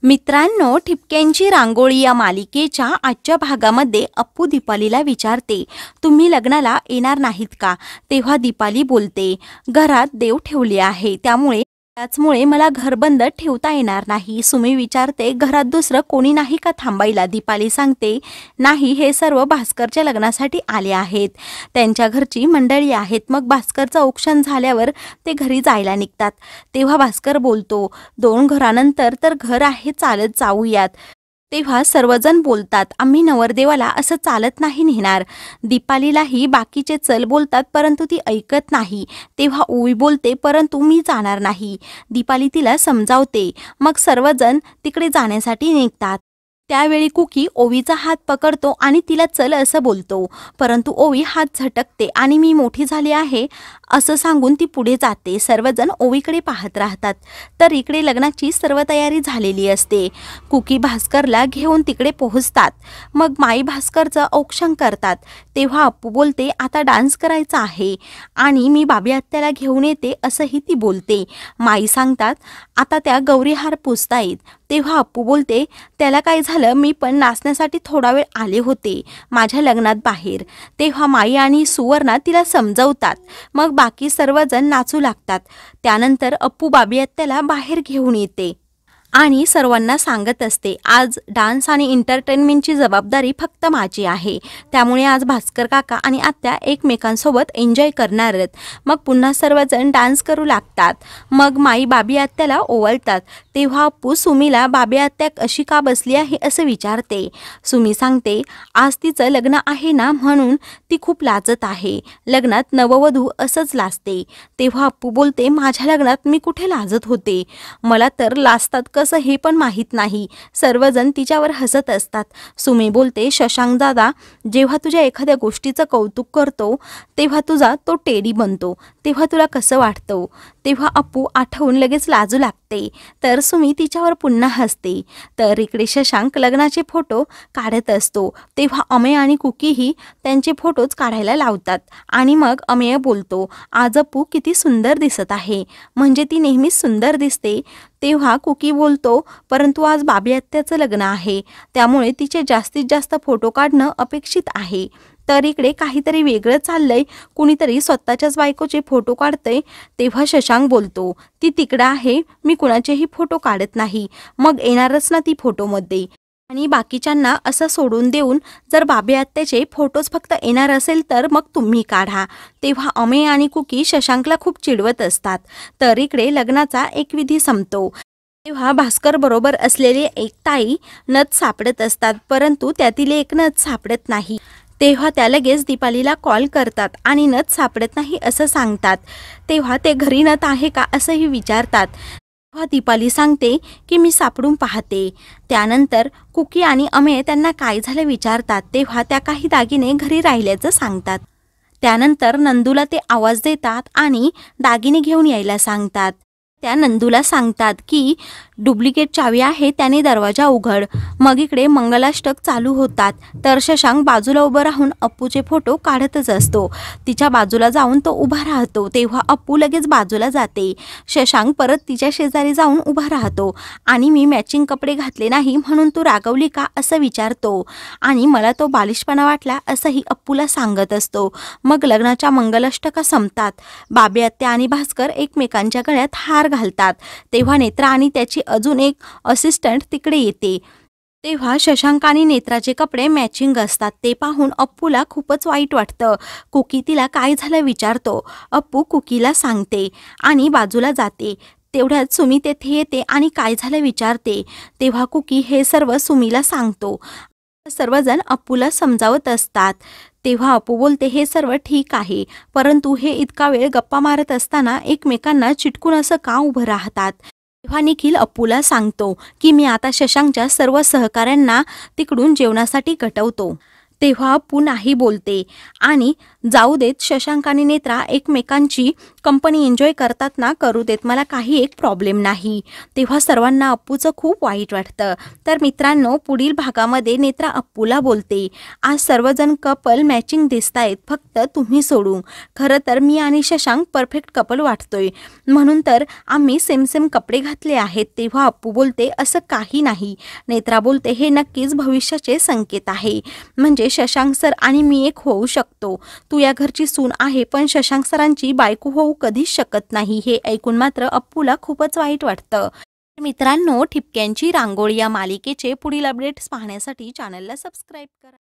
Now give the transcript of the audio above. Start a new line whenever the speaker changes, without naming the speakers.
मित्रांनो, ठिपक्यांची रांगोळी या मालिकेच्या आजच्या भागामध्ये अप्पू दीपालीला विचारते, तुम्ही लग्नाला येणार नाहीत का? तेव्हा दीपाली बोलते, घरात देव ठेवले आहे, त्याचमुळे मला घर बंद ठेवता येणार नाही. सुमी विचारते, घरात दुसरं कोणी नाही का थांबायला? दीपाली सांगते, नाही, हे सर्व भास्करच्या लग्नासाठी आले आहेत. त्यांच्या घरची मंडळी आहेत. मग भास्करचं औक्षण झाल्यावर ते घरी जायला निघतात. तेव्हा भास्कर बोलतो, 2 घरानंतर तर घर आहे, चालत जाऊयात. तेव्हा सर्वजण बोलतात, आम्ही नवरदेवाला असं चालत नाही नेणार. दीपालीलाही बाकीचे चल बोलतात, परंतु ती ऐकत नाही. तेव्हा ओवी बोलते, परंतु मी जाणार नाही. दीपाली तिला समजावते. मग सर्वजण तिकडे जाण्यासाठी निघतात. त्यावेळी कुकी ओवीचा हात पकडतो आणि तिला चल असं बोलतो, परंतु ओवी हात झटकते आणि मी मोठी झाली आहे असं सांगून ती पुढे जाते. सर्वजण ओवीकडे पाहत राहतात. तर इकडे लग्नाची सर्व तयारी झालेली असते. कुकी भास्करला घेऊन तिकडे पोहोचतात. मग माई भास्करचं औक्षण करतात. तेव्हा अप्पू बोलते, आता डान्स करायचा आहे आणि मी बाबी आत्याला घेऊन येते असंही ती बोलते. माई सांगतात, आता त्या गौरीहार पुजतायत. तेव्हा अप्पू बोलते, त्याला काय झालं, मी पण नाचण्यासाठी थोडा वेळ आले होते माझ्या लग्नात बाहेर. तेव्हा माई आणि सुवर्णा तिला समजवतात. मग बाकी सर्वजण नाचू लागतात. त्यानंतर अप्पू बाबी आत्याला बाहेर घेऊन येते आणि सर्वांना सांगत असते, आज डान्स आणि एंटरटेनमेंटची जबाबदारी फक्त माझी आहे. त्यामुळे आज भास्कर काका आणि आत्या एकमेकांसोबत एन्जॉय करणार आहेत. मग पुन्हा सर्वजण डान्स करू लागतात. मग माई बाबी आत्याला ओवाळतात. तेव्हा अप्पू सुमीला बाबी आत्या अशी का बसली आहे असं विचारते. सुमी सांगते, आज तिचं लग्न आहे ना, म्हणून ती खूप लाजत आहे. लग्नात नववधू असंच लाजते. तेव्हा अप्पू बोलते, माझ्या लग्नात मी कुठे लाजत होते, मला तर लाजतात कसं हे पण माहीत नाही. सर्वजण तिच्यावर हसत असतात. सुमी बोलते, शशांक दादा जेव्हा तुझ्या एखाद्या गोष्टीचं कौतुक करतो तेव्हा तुझा तो टेडी बनतो, तेव्हा तुला कसं वाटतं? तेव्हा अप्पू आठवून लगेच लाजू लागते. तर सुमी तिच्यावर पुन्हा हसते. तर इकडे शशांक लग्नाचे फोटो काढत असतो. तेव्हा अमेय आणि कुकीही त्यांचे फोटोज काढायला लावतात. आणि मग अमेय बोलतो, आज अप्पू किती सुंदर दिसत आहे, म्हणजे ती नेहमीच सुंदर दिसते. तेव्हा कुकी बोलतो, परंतु आज बाबी आत्याचं लग्न आहे, त्यामुळे तिचे जास्तीत जास्त फोटो काढणं अपेक्षित आहे. तर इकडे काहीतरी वेगळं चाललंय, कुणीतरी स्वतःच्याच बायकोचे फोटो काढतंय. तेव्हा शशांक बोलतो, ती तिकडं आहे, मी कुणाचेही फोटो काढत नाही. मग येणारच ना ती फोटोमध्ये, आणि बाकीच्यांना असं सोडून देऊन जर बाबी आत्याचे फोटोज फक्त येणार असेल तर मग तुम्ही काढा. तेव्हा अमेय आणि कुकी शशांकला खूप चिडवत असतात. तर इकडे लग्नाचा एक विधी संपतो. तेव्हा भास्कर बरोबर असलेले एक ताई नथ सापडत असतात, परंतु त्यातील एक नथ सापडत नाही. तेव्हा त्या लगेच दीपालीला कॉल करतात आणि नथ सापडत नाही असं सांगतात. तेव्हा ते घरी नथ आहे का असंही विचारतात. तेव्हा दीपाली सांगते की मी सापडून पाहते. त्यानंतर कुकी आणि अमेय त्यांना काय झालं विचारतात. तेव्हा त्या काही दागिने घरी राहिल्याचं सांगतात. त्यानंतर नंदूला ते आवाज देतात आणि दागिने घेऊन यायला सांगतात. त्या नंदूला सांगतात की डुप्लिकेट चावी आहे, त्याने दरवाजा उघड. मग इकडे मंगलाष्टक चालू होतात. तर शशांक बाजूला उभं राहून अप्पूचे फोटो काढतच असतो. तिच्या बाजूला जाऊन तो उभा राहतो. तेव्हा अप्पू लगेच बाजूला जाते. शशांक परत तिच्या शेजारी जाऊन उभा राहतो आणि मी मॅचिंग कपडे घातले नाही म्हणून तू रागवली का असं विचारतो. आणि मला तो बालिशपणा वाटला असंही अप्पूला सांगत असतो. मग लग्नाच्या मंगलाष्टका संपतात. बाबी आत्या आणि भास्कर एकमेकांच्या गळ्यात हार घालतात. तेव्हा नेत्रा आणि त्याची अजून एक असिस्टंट तिकडे येते. तेव्हा शशांक आणि नेत्राचे कपडे मॅचिंग असतात. ते पाहून अप्पूला खूपच वाईट वाटतं. कुकी तिला काय झालं विचारतो. अप्पू कुकीला सांगते आणि बाजूला जाते. तेवढ्यात सुमी तेथे येते आणि काय झालं विचारते. तेव्हा कुकी हे सर्व सुमीला सांगतो. सर्वजण अप्पूला समजावत असतात. तेव्हा अप्पू बोलते, हे सर्व ठीक आहे, परंतु हे इतका वेळ गप्पा मारत असताना एकमेकांना चिटकून असं का उभं राहतात. तेव्हा निखिल अप्पूला सांगतो की मी आता शशांकच्या सर्व सहकाऱ्यांना तिकडून जेवणासाठी गटवतो. तेव्हा अप्पू नाही बोलते आणि जाऊ देत. शशांक आणि नेत्रा एकमेकांची कंपनी एन्जॉय करतात ना, करू देत, मला काही एक प्रॉब्लेम नाही. तेव्हा सर्वांना अप्पूचं खूप वाईट वाटतं. तर मित्रांनो, पुढील भागामध्ये नेत्रा अप्पूला बोलते, आज सर्वजण कपल मॅचिंग दिसतायत, फक्त तुम्ही सोडून. खरं तर मी आणि शशांक परफेक्ट कपल वाटतोय, म्हणून तर आम्ही सेम सेम कपडे घातले आहेत. तेव्हा अप्पू बोलते, असं काही नाही. नेत्रा बोलते, हे नक्कीच भविष्याचे संकेत आहे. म्हणजे शशांक सर आणि मी एक होऊ शकतो. तू या घरची सून आहे, पण शशांक सरांची बायको होऊ कधीच शकत नाही. हे ऐकून मात्र अप्पूला खूपच वाईट वाटतं. मित्रांनो, ठिपक्यांची रांगोळी या मालिकेचे पुढील अपडेट्स पाहण्यासाठी चॅनलला सबस्क्राईब करा.